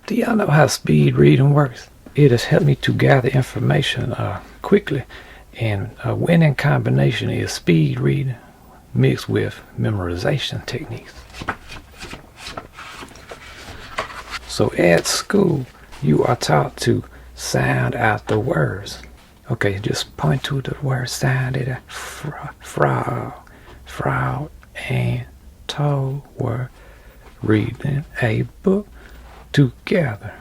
Do y'all know how speed reading works? It has helped me to gather information quickly, and a winning combination is speed reading mixed with memorization techniques. So at school, you are taught to sound out the words. Okay, just point to the word, sound it out. Frog, and toe were reading a book together.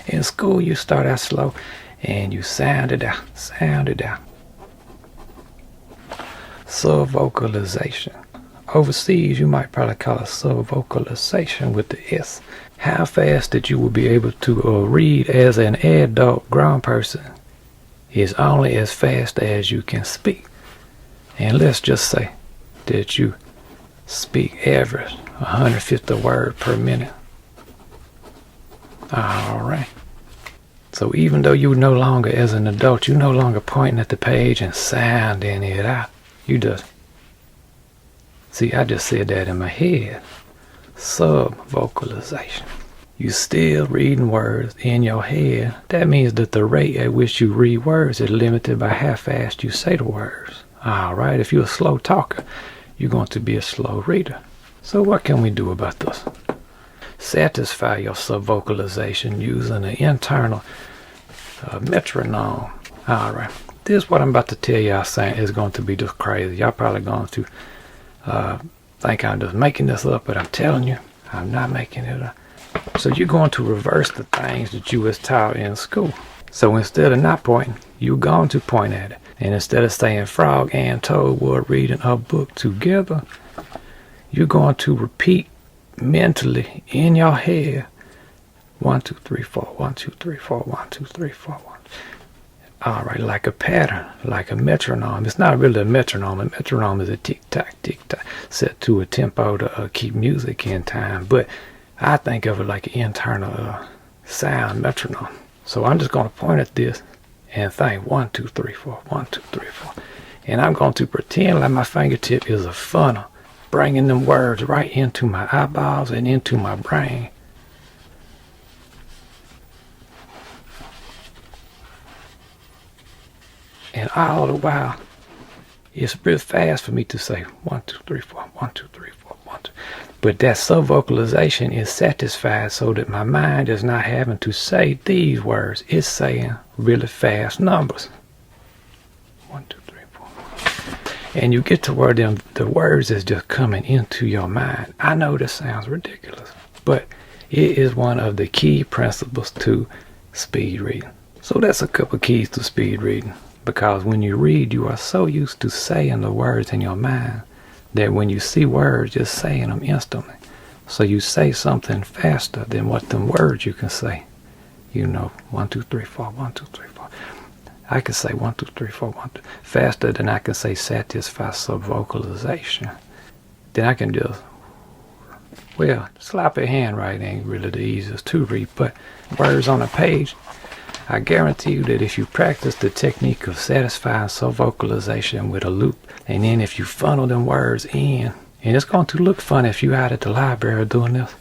In school, you start out slow and you sound it out. Subvocalization. Overseas, you might probably call it subvocalization with the S. How fast that you will be able to read as an adult grown person is only as fast as you can speak. And let's just say that you speak average 150 words per minute. Alright. So even though you no longer, as an adult, you no longer pointing at the page and sounding it out. You just, see, I just said that in my head. Subvocalization. You still reading words in your head. That means that the rate at which you read words is limited by how fast you say the words. Alright, if you're a slow talker, you're going to be a slow reader. So what can we do about this? Satisfy your subvocalization using an internal metronome. Alright, this is what I'm about to tell y'all saying is going to be just crazy. Y'all probably going to think I'm just making this up, but I'm telling you, I'm not making it up. So you're going to reverse the things that you was taught in school. So instead of not pointing, you're going to point at it. And instead of saying frog and toad were reading a book together, you're going to repeat mentally in your head 1 2 3 4 1 2 3 4 1 2 3 4 1. Alright, like a pattern, like a metronome. It's not really a metronome. A metronome is a tick-tock, tick-tock, set to a tempo to keep music in time. But I think of it like an internal sound metronome. So I'm just going to point at this and think 1 2 3 4 1 2 3 4. And I'm going to pretend like my fingertip is a funnel, bringing them words right into my eyeballs and into my brain. And all the while, it's real fast for me to say 1 2 3 4 1 2 3 4 1 2. But that subvocalization is satisfied so that my mind is not having to say these words. It's saying really fast numbers. 1 2 3 4. And you get to where the words is just coming into your mind. I know this sounds ridiculous, but it is one of the key principles to speed reading. So that's a couple keys to speed reading. Because when you read, you are so used to saying the words in your mind that when you see words, just saying them instantly. So you say something faster than what them words you can say. You know, 1 2 3 4 1 2 3 4. I can say 1 2 3 4 1 2 faster than I can say satisfy subvocalization. Then I can just, well, sloppy handwriting ain't really the easiest to read, but words on a page, I guarantee you that if you practice the technique of satisfying subvocalization with a loop, and then if you funnel them words in, and it's going to look funny if you're out at the library doing this,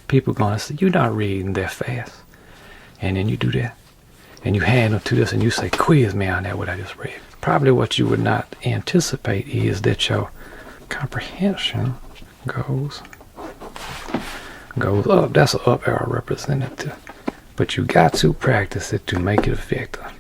people are going to say, you're not reading that fast. And then you do that, and you hand them to this, and you say, quiz me on that what I just read. Probably what you would not anticipate is that your comprehension goes up. That's an up arrow representative. But you got to practice it to make it effective.